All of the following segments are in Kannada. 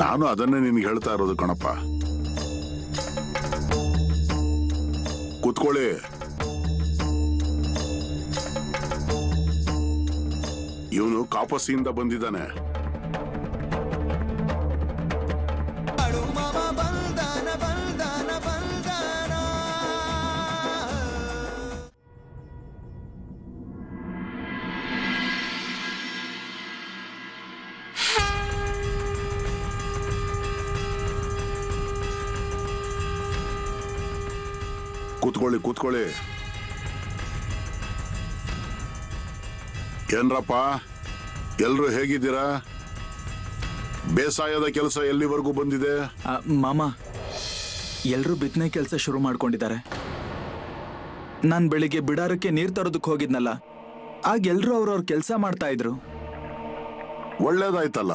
ನಾನು ಅದನ್ನೇ ನಿನ್ಗೆ ಹೇಳ್ತಾ ಇರೋದು ಕಣಪ್ಪ. ಕೂತ್ಕೊಳ್ಳಿ. ಇವನು ಕಾಪಸ್ಸಿಯಿಂದ ಬಂದಿದ್ದಾನೆ. ಕೂತ್ಕೊಳ್ಳಿ ಕೂತ್ಕೊಳ್ಳಿ. ಏನ್ರಪ್ಪ, ಎಲ್ರು ಹೇಗಿದ್ದೀರಾ? ಬೇಸಾಯದ ಕೆಲಸ ಎಲ್ಲಿವರೆಗೂ ಬಂದಿದೆ? ಮಾಮ, ಎಲ್ರು ಬಿತ್ತನೆ ಕೆಲಸ ಶುರು ಮಾಡ್ಕೊಂಡಿದ್ದಾರೆ. ನಾನ್ ಬೆಳಿಗ್ಗೆ ಬಿಡಾರಕ್ಕೆ ನೀರ್ ತರೋದಕ್ಕೆ ಹೋಗಿದ್ನಲ್ಲ, ಆಗ ಎಲ್ರು ಅವ್ರವ್ರ ಕೆಲಸ ಮಾಡ್ತಾ ಇದ್ರು. ಒಳ್ಳೇದಾಯ್ತಲ್ಲ,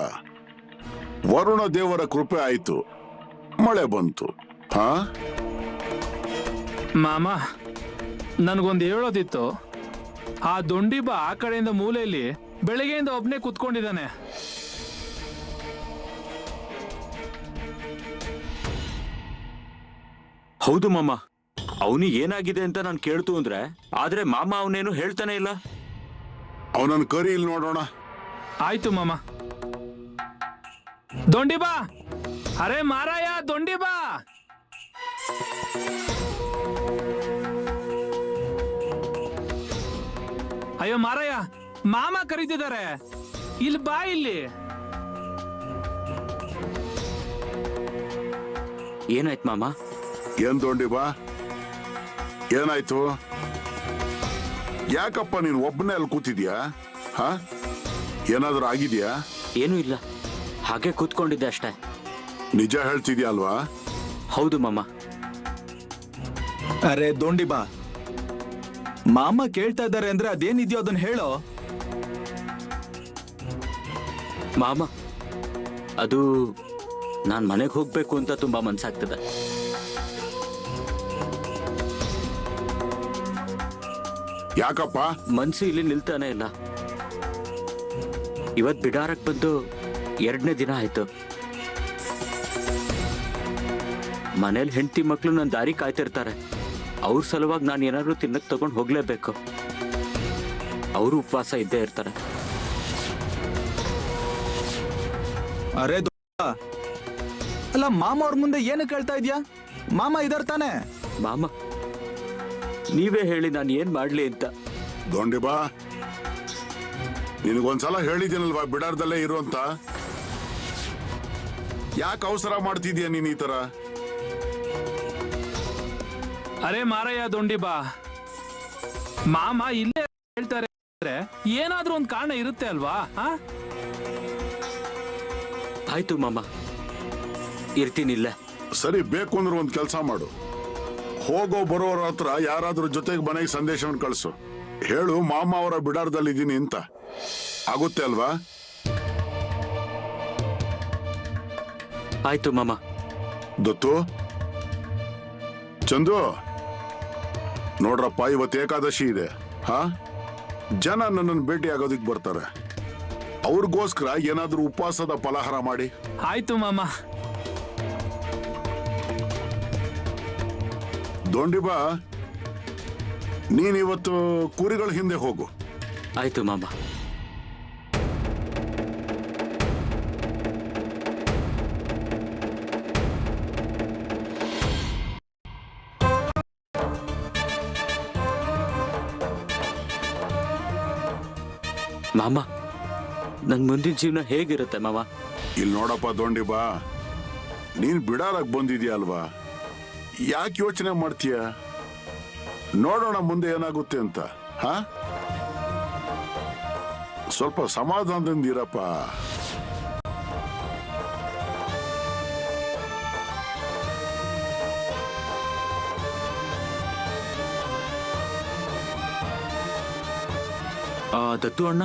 ವರುಣ ದೇವರ ಕೃಪೆ ಆಯ್ತು, ಮಳೆ ಬಂತು. ಹಾ ಮಾಮ, ನನ್ಗೊಂದು ಹೇಳೋದಿತ್ತು. ಆ ದೊಂಡಿಬ ಆ ಕಡೆಯಿಂದ ಮೂಲೆಯಲ್ಲಿ ಬೆಳಗ್ಗೆಯಿಂದ ಒಬ್ನೇ ಕುತ್ಕೊಂಡಿದ್ದಾನೆ. ಹೌದು ಮಾಮ, ಅವನಿಗೆ ಏನಾಗಿದೆ ಅಂತ ನಾನು ಕೇಳ್ತು ಅಂದ್ರೆ, ಆದ್ರೆ ಮಾಮ ಅವನೇನು ಹೇಳ್ತಾನೆ ಇಲ್ಲ. ಅವನನ್ನು ಕರಿ ಇಲ್ಲಿ ನೋಡೋಣ. ಆಯ್ತು ಮಾಮ. ದೊಂಡಿಬಾ, ಅರೆ ಮಾರಾಯ ದೊಂಡಿಬಾ. ಅಯ್ಯೋ ಮಾರಾಯ, ಮಾಮ ಕರೀತಿದ್ದಾರೆ, ಇಲ್ಲಿ ಬಾ. ಇಲ್ಲಿ ಏನಾಯ್ತು ಮಾಮ? ಏನ್ ದೊಂಡಿ ಬಾ, ಏನಾಯ್ತು? ಯಾಕಪ್ಪ ನೀನು ಒಬ್ಬನೇ ಅಲ್ಲಿ ಕೂತಿದ್ಯಾ? ಹಾ, ಏನಾದ್ರೂ ಆಗಿದ್ಯಾ? ಏನೂ ಇಲ್ಲ, ಹಾಗೆ ಕೂತ್ಕೊಂಡಿದ್ದೆ ಅಷ್ಟೇ. ನಿಜ ಹೇಳ್ತಿದ್ಯಾ ಅಲ್ವಾ? ಹೌದು ಮಾಮ. ಅರೆ ದೊಂಡಿ ಬಾ, ಮಾಮ ಕೇಳ್ತಾ ಇದ್ದಾರೆ ಅಂದ್ರೆ ಅದೇನಿದ್ಯೋ ಅದನ್ನ ಹೇಳೋ. ಮಾಮ, ಅದು ನಾನ್ ಮನೆಗೆ ಹೋಗ್ಬೇಕು ಅಂತ ತುಂಬಾ ಮನ್ಸಾಗ್ತದೆ. ಯಾಕಪ್ಪ? ಮನ್ಸು ಇಲ್ಲಿ ನಿಲ್ತಾನೆ ಇಲ್ಲ. ಇವತ್ ಬಿಡಾರಕ್ ಬಂದು 2ನೇ ದಿನ ಆಯ್ತು. ಮನೇಲಿ ಹೆಂಡತಿ ಮಕ್ಳು ನನ್ನ ದಾರಿ ಕಾಯ್ತಿರ್ತಾರೆ. ಅವ್ರ ಸಲುವಾಗಿ ನಾನು ಏನಾದ್ರು ತಿನ್ನಕ್ ತಗೊಂಡು ಹೋಗ್ಲೇಬೇಕು. ಅವರು ಉಪವಾಸ ಇದ್ದೇ ಇರ್ತಾರೆ. ಅರೆ ಅಲ್ಲ, ಮಾಮ ಅವ್ರ ಮುಂದೆ ಏನು ಕೇಳ್ತಾ ಇದ್ಯಾ? ಮಾಮ ಇದರ್ ತಾನೆ. ಮಾಮ, ನೀವೇ ಹೇಳಿ ನಾನು ಏನ್ ಮಾಡ್ಲಿ ಅಂತ. ದೊಂಡಿ ಬಾ, ನಿನಗೊಂದ್ಸಲ ಹೇಳಿದ್ದೀನಲ್ವಾ ಬಿಡಾರ್ದಲ್ಲೇ ಇರು ಅಂತ. ಯಾಕೆ ಅವಸರ ಮಾಡ್ತಿದ್ಯಾ ನೀನ್ ಈ ತರ? ಅರೆ ಮಾರಾಯ ದೊಂಡಿಬಾ, ಮಾಮ ಇಲ್ಲೇ ಹೇಳ್ತಾರೆ ಅಂದ್ರೆ ಏನಾದ್ರೂ ಒಂದು ಕಾರಣ ಇರುತ್ತೆ ಅಲ್ವಾ? ಆಯ್ತು ಮಾಮ, ಇರ್ತೀನಿಲ್ಲ. ಸರಿ, ಬೇಕು ಅಂದ್ರೆ ಒಂದ್ ಕೆಲಸ ಮಾಡು. ಹೋಗೋ ಬರೋರ ಹತ್ರ ಯಾರಾದ್ರೂ ಜೊತೆಗೆ ಮನೆಗೆ ಸಂದೇಶವನ್ನು ಕಳಿಸು. ಹೇಳು ಮಾಮ ಅವರ ಬಿಡಾರದಲ್ಲಿದ್ದೀನಿ ಅಂತ. ಆಗುತ್ತೆ ಅಲ್ವಾ? ಆಯ್ತು ಮಾಮ. ದತ್ತು, ಚಂದು, ನೋಡ್ರಪ್ಪ, ಇವತ್ತು ಏಕಾದಶಿ ಇದೆ. ಹಾ, ಜನ ನನ್ನನ್ನು ಭೇಟಿ ಆಗೋದಿಕ್ ಬರ್ತಾರೆ. ಅವ್ರಿಗೋಸ್ಕರ ಏನಾದ್ರೂ ಉಪವಾಸದ ಫಲಹಾರ ಮಾಡಿ. ಆಯ್ತು ಮಾಮ. ದೊಂಡಿಬಾ, ನೀನಿವತ್ತು ಕುರಿಗಳ ಹಿಂದೆ ಹೋಗು. ಆಯ್ತು ಮಾಮ. ಮಾಮ, ನನ್ ಮುಂದಿನ ಜೀವನ ಹೇಗಿರುತ್ತೆ ಮಾಮ? ಇಲ್ಲಿ ನೋಡಪ್ಪ ದೊಂಡಿಬಾ, ನೀನ್ ಬಿಡಾರಕ್ ಬಂದಿದ್ಯಾ ಅಲ್ವಾ? ಯಾಕೆ ಯೋಚನೆ ಮಾಡ್ತೀಯ? ನೋಡೋಣ ಮುಂದೆ ಏನಾಗುತ್ತೆ ಅಂತ. ಹಾ, ಸ್ವಲ್ಪ ಸಮಾಧಾನದಿಂದ ಇರಪ್ಪ. ದತ್ತು ಅಣ್ಣ,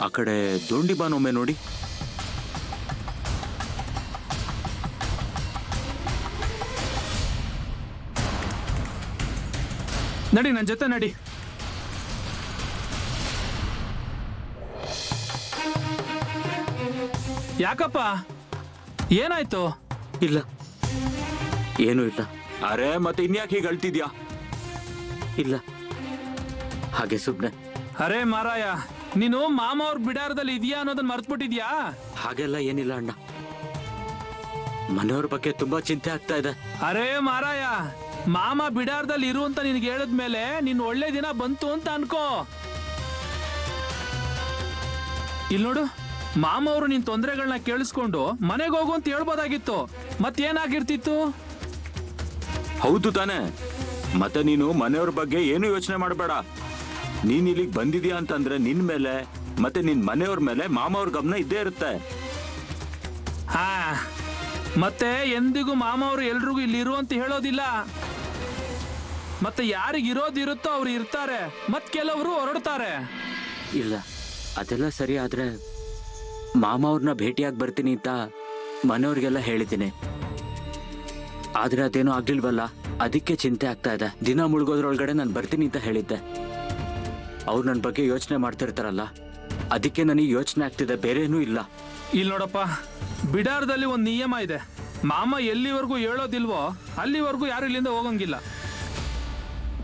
ಆ ಕಡೆ ದೊಂಡಿಬಾನೊಮ್ಮೆ ನೋಡಿ. ನಡಿ, ನನ್ನ ಜೊತೆ ನಡಿ. ಯಾಕಪ್ಪ ಏನಾಯ್ತು? ಇಲ್ಲ, ಏನೂ ಇಲ್ಲ. ಅರೆ ಮತ್ತೆ ಇನ್ಯಾಕೆ ಹೀಗೆ ಅಳ್ತಿದ್ಯಾ? ಇಲ್ಲ, ಹಾಗೆ ಸುಮ್ಮನೆ. ಅರೆ ಮಾರಾಯ, ನೀನು ಮಾಮ ಅವ್ರ ಬಿಡಾರದಲ್ಲಿ ಇದೆಯಾ ಅನ್ನೋದನ್ನ ಮರ್ತ್ಬಿಟ್ಟಿದ್ಯಾ? ಹಾಗೆಲ್ಲ ಏನಿಲ್ಲ ಅಣ್ಣ, ಮನೆಯವ್ರ ಬಗ್ಗೆ ತುಂಬಾ ಚಿಂತೆ ಆಗ್ತಾ ಇದೆ. ಅರೆ ಮಾರಾಯ, ಮಾಮ ಬಿಡಾರದಲ್ಲಿ ಇರು ಅಂತ ನಿನ್ಗೆ ಹೇಳಿದ್ಮೇಲೆ ನಿನ್ ಒಳ್ಳೆ ದಿನ ಬಂತು ಅಂತ ಅನ್ಕೋ. ಇಲ್ಲಿ ನೋಡು, ಮಾಮ ಅವರು ನಿನ್ ತೊಂದರೆಗಳನ್ನ ಕೇಳಿಸ್ಕೊಂಡು ಮನೆಗೆ ಹೋಗು ಅಂತ ಹೇಳ್ಬೋದಾಗಿತ್ತು. ಮತ್ತೇನಾಗಿರ್ತಿತ್ತು? ಹೌದು ತಾನೆ. ಮತ್ತೆ ನೀನು ಮನೆಯವ್ರ ಬಗ್ಗೆ ಏನು ಯೋಚನೆ ಮಾಡಬೇಡ. ನೀನ್ ಇಲ್ಲಿಗೆ ಬಂದಿದ್ಯಾ ಅಂತಂದ್ರೆ ನಿನ್ ಮೇಲೆ ಮತ್ತೆ ನಿನ್ ಮನೆಯವ್ರ ಮೇಲೆ ಮಾಮ ಅವ್ರ ಗಮನ ಇದ್ದೇ ಇರುತ್ತೆ. ಹಾ, ಮತ್ತೆ ಎಂದಿಗೂ ಮಾಮ ಅವರು ಎಲ್ರಿಗೂ ಇಲ್ಲಿ ಇರು ಅಂತ ಹೇಳೋದಿಲ್ಲ. ಮತ್ತೆ ಯಾರಿಗೆ ಇರೋದಿರುತ್ತೋ ಅವ್ರು ಇರ್ತಾರೆ, ಮತ್ ಕೆಲವರು ಹೊರಡ್ತಾರೆ. ಇಲ್ಲ, ಅದೆಲ್ಲ ಸರಿ. ಆದ್ರೆ ಮಾಮ ಅವ್ರನ್ನ ಭೇಟಿಯಾಗಿ ಬರ್ತೀನಿ ಅಂತ ಮನೆಯವ್ರಿಗೆಲ್ಲ ಹೇಳಿದ್ದೀನಿ. ಆದ್ರೆ ಅದೇನೋ ಆಗ್ಲಿಲ್ವಲ್ಲ, ಅದಕ್ಕೆ ಚಿಂತೆ ಆಗ್ತಾ ಇದೆ. ದಿನ ಮುಳುಗೋದ್ರೊಳಗಡೆ ನಾನು ಬರ್ತೀನಿ ಅಂತ ಹೇಳಿದ್ದೆ. ಅವ್ರು ನನ್ನ ಬಗ್ಗೆ ಯೋಚನೆ ಮಾಡ್ತಿರ್ತಾರಲ್ಲ, ಅದಕ್ಕೆ ನನಗೆ ಯೋಚನೆ ಆಗ್ತಿದೆ, ಬೇರೇನೂ ಇಲ್ಲ. ಇಲ್ಲಿ ನೋಡಪ್ಪ, ಬಿಡಾರದಲ್ಲಿ ಒಂದು ನಿಯಮ ಇದೆ. ಮಾಮ ಎಲ್ಲಿವರೆಗೂ ಹೇಳೋದಿಲ್ವೋ ಅಲ್ಲಿವರೆಗೂ ಯಾರು ಇಲ್ಲಿಂದ ಹೋಗಂಗಿಲ್ಲ.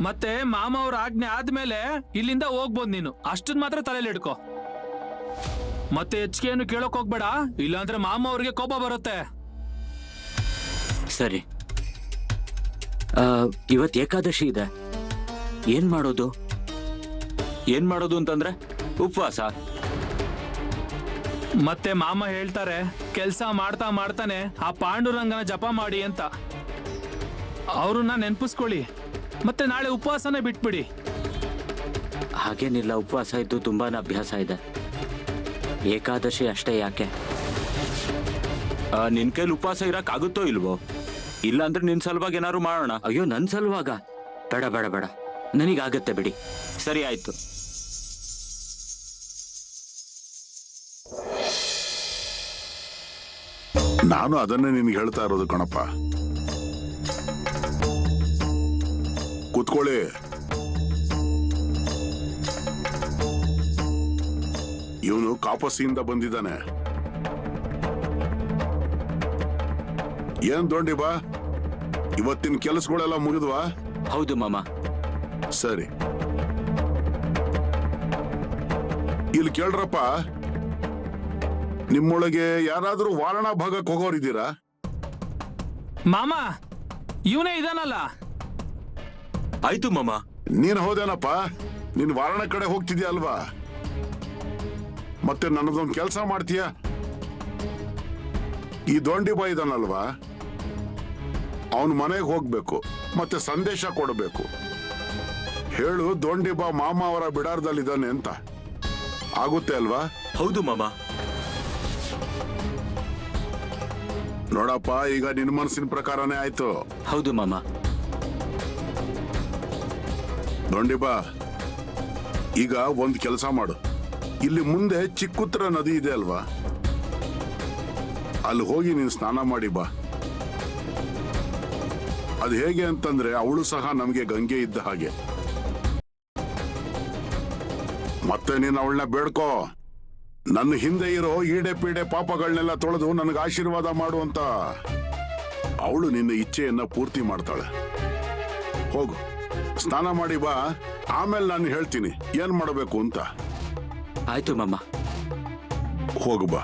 ಮತ್ತೆ ಮಾಮ ಅವ್ರ ಆಜ್ಞೆ ಆದ್ಮೇಲೆ ಇಲ್ಲಿಂದ ಹೋಗ್ಬೋದು ನೀನು. ಅಷ್ಟನ್ ಮಾತ್ರ ತಲೆಯಲ್ಲಿ ಇಡ್ಕೋ. ಮತ್ತೆ ಹೆಚ್ಚಿಗೆ ಏನು ಕೇಳೋಕ್ ಹೋಗ್ಬೇಡ, ಇಲ್ಲಾಂದ್ರೆ ಮಾಮ ಅವ್ರಿಗೆ ಕೋಪ ಬರುತ್ತೆ. ಸರಿ. ಇವತ್ತು ಏಕಾದಶಿ ಇದೆ, ಏನ್ ಮಾಡೋದು? ಏನ್ ಮಾಡೋದು ಅಂತಂದ್ರೆ ಉಪವಾಸ. ಮತ್ತೆ ಮಾಮ ಹೇಳ್ತಾರೆ, ಕೆಲ್ಸ ಮಾಡ್ತಾ ಮಾಡ್ತಾನೆ ಆ ಪಾಂಡುರಂಗನ ಜಪ ಮಾಡಿ ಅಂತ. ಅವ್ರನ್ನ ನೆನ್ಪಿಸ್ಕೊಳ್ಳಿ. ಮತ್ತೆ ನಾಳೆ ಉಪವಾಸನೇ ಬಿಟ್ಬಿಡಿ. ಹಾಗೇನಿಲ್ಲ, ಉಪವಾಸ ಇದ್ದು ತುಂಬಾನೇ ಅಭ್ಯಾಸ ಇದೆ. ಏಕಾದಶಿ ಅಷ್ಟೇ ಯಾಕೆ? ನಿನ್ ಕೈಲಿ ಉಪವಾಸ ಇರಕ್ ಆಗುತ್ತೋ ಇಲ್ವೋ? ಇಲ್ಲ ಅಂದ್ರೆ ನಿನ್ ಸಲುವಾಗಿ ಏನಾದ್ರು ಮಾಡೋಣ. ಅಯ್ಯೋ, ನನ್ ಸಲುವಾಗ ಬೇಡ ಬೇಡ ಬೇಡ, ನನಗಾಗತ್ತೆ ಬಿಡಿ. ಸರಿ ಆಯ್ತು. ನಾನು ಅದನ್ನೇ ನಿನ್ಗೆ ಹೇಳ್ತಾ ಇರೋದು ಕಣಪ್ಪ. ಕೂತ್ಕೊಳ್ಳಿ. ಇವನು ಕಾಪಸಿಯಿಂದ ಬಂದಿದ್ದಾನೆ. ಏನ್ ದೊಂಡಿ ಬಾ, ಇವತ್ತಿನ ಕೆಲಸಗಳೆಲ್ಲ ಮುಗಿದ್ವಾ? ಹೌದು ಮಾಮ. ಸರಿ, ಇಲ್ಲಿ ಕೇಳ್ರಪ್ಪ, ನಿಮ್ಮೊಳಗೆ ಯಾರಾದ್ರೂ ವಾರಣ ಭಾಗಕ್ಕೆ ಹೋಗೋರಿದ್ದೀರಾ? ಮಾಮ ಇವನೇ ಇದಾನಲ್ಲ. ಆಯ್ತು ಮಾಮ. ನೀನ್ ಹೋದೇನಪ್ಪ, ನೀನ್ ವಾರಣ ಕಡೆ ಹೋಗ್ತಿದ್ಯಾ ಅಲ್ವಾ? ಮತ್ತೆ ನನ್ನದೊಂದು ಕೆಲಸ ಮಾಡ್ತೀಯ? ಈ ದೊಂಡಿ ಬಾ ಇದಾನಲ್ವಾ, ಅವನ್ ಮನೆಗೆ ಹೋಗ್ಬೇಕು, ಮತ್ತೆ ಸಂದೇಶ ಕೊಡಬೇಕು. ಹೇಳು, ದೊಂಡಿ ಬಾ ಮಾಮ ಅವರ ಬಿಡಾರದಲ್ಲಿದ್ದಾನೆ ಅಂತ. ಆಗುತ್ತೆ ಅಲ್ವಾ? ಹೌದು ಮಾಮ. ನೋಡಪ್ಪ, ಈಗ ನಿನ್ ಮನಸ್ಸಿನ ಪ್ರಕಾರನೇ ಆಯ್ತು. ಹೌದು ಮಾಮ. ದೊಂಡಿ ಬಾ, ಈಗ ಒಂದ್ ಕೆಲಸ ಮಾಡು. ಇಲ್ಲಿ ಮುಂದೆ ಚಿಕ್ಕುತ್ರ ನದಿ ಇದೆ ಅಲ್ವಾ, ಅಲ್ಲಿ ಹೋಗಿ ನೀನು ಸ್ನಾನ ಮಾಡಿ ಬಾ. ಅದು ಹೇಗೆ ಅಂತಂದ್ರೆ, ಅವಳು ಸಹ ನಮ್ಗೆ ಗಂಗೆ ಇದ್ದ ಹಾಗೆ. ಮತ್ತೆ ನೀನು ಅವಳನ್ನ ಬೇಡ್ಕೋ, ನನ್ನ ಹಿಂದೆ ಇರೋ ಈಡೆ ಪೀಡೆ ಪಾಪಗಳನ್ನೆಲ್ಲ ತೊಳೆದು ನನಗೆ ಆಶೀರ್ವಾದ ಮಾಡುವಂತ. ಅವಳು ನಿನ್ನ ಇಚ್ಛೆಯನ್ನ ಪೂರ್ತಿ ಮಾಡ್ತಾಳೆ. ಹೋಗು, ಸ್ನಾನ ಮಾಡಿ ಬಾ. ಆಮೇಲೆ ನಾನು ಹೇಳ್ತೀನಿ ಏನ್ ಮಾಡಬೇಕು ಅಂತ. ಆಯ್ತು ಮಾಮ. ಹೋಗು ಬಾ.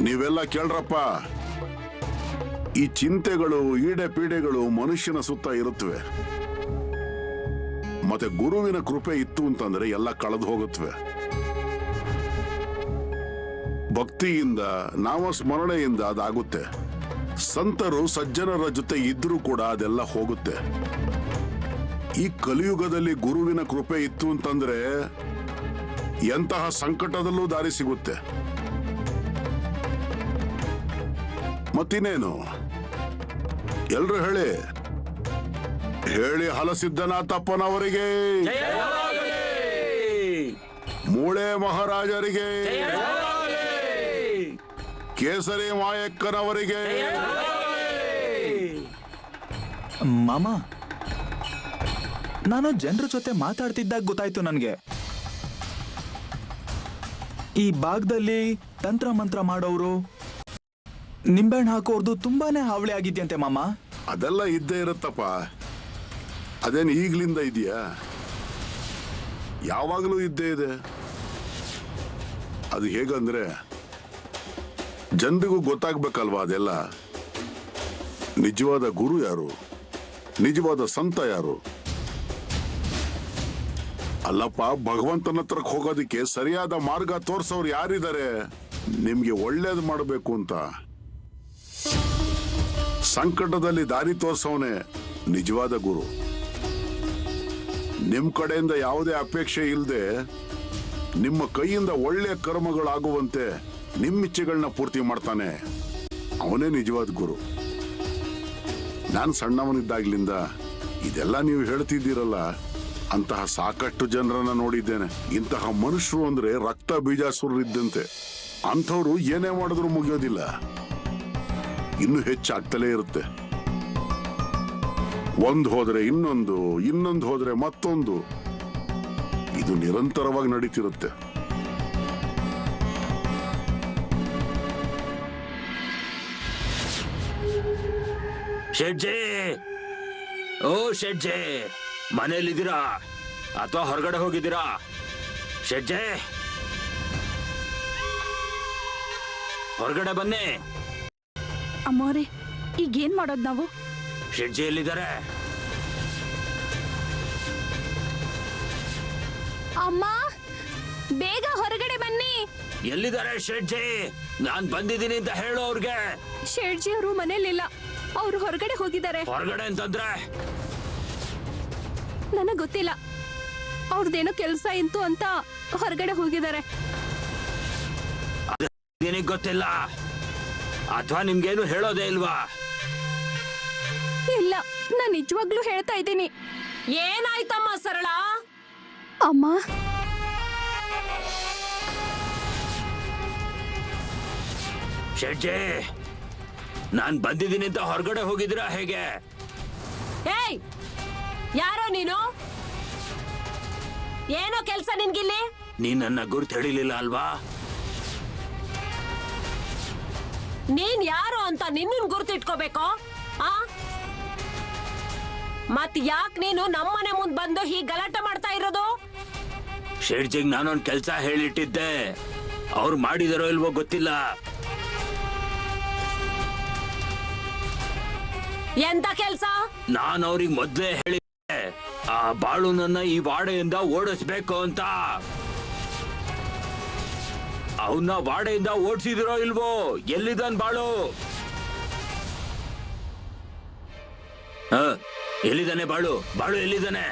ನೀವೆಲ್ಲ ಕೇಳ್ರಪ್ಪ, ಈ ಚಿಂತೆಗಳು ಈಡೆ ಪೀಡೆಗಳು ಮನುಷ್ಯನ ಸುತ್ತ ಇರುತ್ತವೆ. ಮತ್ತೆ ಗುರುವಿನ ಕೃಪೆ ಇತ್ತು ಅಂತಂದ್ರೆ ಎಲ್ಲ ಕಳೆದು ಹೋಗುತ್ತವೆ. ಭಕ್ತಿಯಿಂದ, ನಾಮಸ್ಮರಣೆಯಿಂದ ಅದಾಗುತ್ತೆ. ಸಂತರು ಸಜ್ಜನರ ಜೊತೆ ಇದ್ರೂ ಕೂಡ ಅದೆಲ್ಲ ಹೋಗುತ್ತೆ. ಈ ಕಲಿಯುಗದಲ್ಲಿ ಗುರುವಿನ ಕೃಪೆ ಇತ್ತು ಅಂತಂದ್ರೆ ಎಂತಹ ಸಂಕಟದಲ್ಲೂ ದಾರಿ ಸಿಗುತ್ತೆ. ಮತ್ತಿನ್ನೇನು, ಎಲ್ರು ಹೇಳಿ ಹೇಳಿ ಹಲಸಿದ್ದನಾಥಪ್ಪನವರಿಗೆ, ಮೂಳೆ ಮಹಾರಾಜರಿಗೆ, ಕೇಸರಿ ಮಾಯಕ್ಕನವರಿಗೆ. ಮಾಮ, ನಾನು ಜನರ ಜೊತೆ ಮಾತಾಡ್ತಿದ್ದಾಗ ಗೊತ್ತಾಯ್ತು ನನಗೆ. ಈ ಭಾಗದಲ್ಲಿ ತಂತ್ರ ಮಂತ್ರ ಮಾಡೋರು, ನಿಂಬೆಹಣ್ಣು ಹಾಕೋರ್ದು ತುಂಬಾನೇ ಹಾವಳಿ ಆಗಿದ್ಯಂತೆ ಮಾಮ. ಅದೆಲ್ಲ ಇದ್ದೇ ಇರುತ್ತಪ್ಪ. ಅದೇನು ಈಗ್ಲಿಂದ ಇದೆಯಾ? ಯಾವಾಗಲೂ ಇದ್ದೇ ಇದೆ. ಅದು ಹೇಗಂದ್ರೆ ಜನರಿಗೂ ಗೊತ್ತಾಗ್ಬೇಕಲ್ವಾ ಅದೆಲ್ಲ. ನಿಜವಾದ ಗುರು ಯಾರು, ನಿಜವಾದ ಸಂತ ಯಾರು? ಅಲ್ಲಪ್ಪ, ಭಗವಂತನ ಹತ್ರಕ್ಕೆ ಹೋಗೋದಿಕ್ಕೆ ಸರಿಯಾದ ಮಾರ್ಗ ತೋರ್ಸೋರು ಯಾರಿದ್ದಾರೆ? ನಿಮ್ಗೆ ಒಳ್ಳೇದು ಮಾಡಬೇಕು ಅಂತ ಸಂಕಟದಲ್ಲಿ ದಾರಿ ತೋರ್ಸೋನೆ ನಿಜವಾದ ಗುರು. ನಿಮ್ ಕಡೆಯಿಂದ ಯಾವುದೇ ಅಪೇಕ್ಷೆ ಇಲ್ಲದೆ ನಿಮ್ಮ ಕೈಯಿಂದ ಒಳ್ಳೆಯ ಕರ್ಮಗಳಾಗುವಂತೆ ನಿಮ್ಮಿಚ್ಛೆಗಳನ್ನ ಪೂರ್ತಿ ಮಾಡ್ತಾನೆ, ಅವನೇ ನಿಜವಾದ ಗುರು. ನಾನು ಸಣ್ಣವನಿದ್ದಾಗ್ಲಿಂದ ಇದೆಲ್ಲ ನೀವು ಹೇಳ್ತಿದ್ದೀರಲ್ಲ, ಅಂತಹ ಸಾಕಷ್ಟು ಜನರನ್ನ ನೋಡಿದ್ದೇನೆ. ಇಂತಹ ಮನುಷ್ಯರು ಅಂದ್ರೆ ರಕ್ತ ಬೀಜಾಸುರರಿದ್ದಂತೆ. ಅಂಥವ್ರು ಏನೇ ಮಾಡಿದ್ರು ಮುಗಿಯೋದಿಲ್ಲ, ಇನ್ನೂ ಹೆಚ್ಚಾಗ್ತಲೇ ಇರುತ್ತೆ. ಒಂದು ಹೋದ್ರೆ ಇನ್ನೊಂದು, ಇನ್ನೊಂದು ಹೋದ್ರೆ ಮತ್ತೊಂದು. ಇದು ನಿರಂತರವಾಗಿ ನಡೀತಿರುತ್ತೆ. ಶೆಡ್ಜಿ, ಓ ಶೆಡ್ಜಿ, ಮನೇಲಿದ್ದೀರಾ ಅಥವಾ ಹೊರಗಡೆ ಹೋಗಿದ್ದೀರಾ? ಶೆಡ್ಜಿ, ಹೊರಗಡೆ ಬನ್ನಿ. ಅಮ್ಮೋರೆ, ಈಗೇನ್ ಮಾಡೋದ್ ನಾವು? ಶೆಡ್ಜಿ ಎಲ್ಲಿದ್ದಾರೆ? ಅಮ್ಮ, ಬೇಗ ಹೊರಗಡೆ ಬನ್ನಿ. ಎಲ್ಲಿದ್ದಾರೆ ಶೆಡ್ಜಿ? ನಾನ್ ಬಂದಿದ್ದೀನಿ ಅಂತ ಹೇಳು ಅವ್ರಿಗೆ. ಶೇಡ್ಜಿ ಅವರು ಮನೇಲಿಲ್ಲ, ಅವ್ರು ಹೊರಗಡೆ ಹೋಗಿದ್ದಾರೆ. ಹೊರಗಡೆ ಅಂತಂದ್ರೆ ನನಗ್ ಗೊತ್ತಿಲ್ಲ, ಅವ್ರದ್ದೇನೋ ಕೆಲ್ಸ ಇತ್ತು ಅಂತ ಹೊರಗಡೆ ಹೋಗಿದ್ದಾರೆ. ನಿನಗ್ ಗೊತ್ತಿಲ್ಲ ಅಥವಾ ನಿಮ್ಗೇನು ಹೇಳೋದೇ ಇಲ್ವಾ? ಇಲ್ಲ, ನಾನ್ ನಿಜವಾಗ್ಲೂ ಹೇಳ್ತಾ ಇದ್ದೀನಿ. ಏನಾಯ್ತಮ್ಮ ಸರಳ? ಅಮ್ಮ, ಶೆಡ್ಜಿ, ನಾನ್ ಬಂದಿದ್ದೀನಿ ಅಂತ ಹೊರಗಡೆ ಹೋಗಿದ್ದೀರಾ ಹೇಗೆ? ಏಯ್, ಯಾರೋ ನೀನು? ಏನೋ ಕೆಲ್ಸ ನಿನ್ಗಿಲ್ಲಿ? ನೀನ್ ನನ್ನ ಗುರ್ತು ಹೇಳಿಲಿಲ್ಲ ಅಲ್ವಾ? ನೀನ್ ಯಾರು ಅಂತ ನಿನ್ನ ಗುರ್ತಿಟ್ಕೋಬೇಕು. ಆ ಮತ್ ಯಾಕ್ ನೀನು ನಮ್ಮನೆ ಮುಂದ್ ಬಂದು ಹೀಗ್ ಗಲಾಟೆ ಮಾಡ್ತಾ ಇರೋದು? ಶೆಡ್ಜಿಗ್ ನಾನೊಂದ್ ಕೆಲ್ಸ ಹೇಳಿಟ್ಟಿದ್ದೆ, ಅವ್ರು ಮಾಡಿದಾರೋ ಇಲ್ವೋ ಗೊತ್ತಿಲ್ಲ. ಎಂತ ಕೆಲ್ಸ? ನಾನ್ ಅವ್ರಿಗೆ ಮೊದ್ಲೇ ಹೇಳಿದ್ದೆ, ಆ ಬಾಳುನನ್ನ ಈ ವಾಡೆಯಿಂದ ಓಡಿಸ್ಬೇಕು ಅಂತ. ಅವನ್ನ ವಾಡೆಯಿಂದ ಓಡಿಸಿದಿರೋ ಇಲ್ವೋ? ಎಲ್ಲಿದ್ದಾನ್ ಬಾಳು? ಎಲ್ಲಿದ್ದಾನೆ ಬಾಳು? ಬಾಳು ಎಲ್ಲಿದ್ದಾನೆ?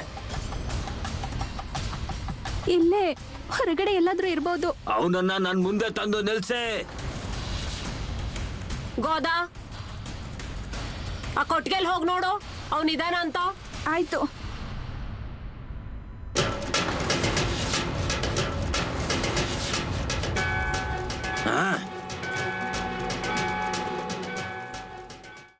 ಇಲ್ಲೇ ಹೊರಗಡೆ ಎಲ್ಲಾದ್ರೂ ಇರ್ಬೋದು. ಅವನನ್ನ ನನ್ ಮುಂದೆ ತಂದು ನಿಲ್ಸೆ. ಗೋದಾ, ಆ ಕೊಟ್ಟಿಗೆಲ್ ಹೋಗ್ ನೋಡು, ಅವನಿದಾನ ಅಂತ. ಆಯ್ತು. ಹಾ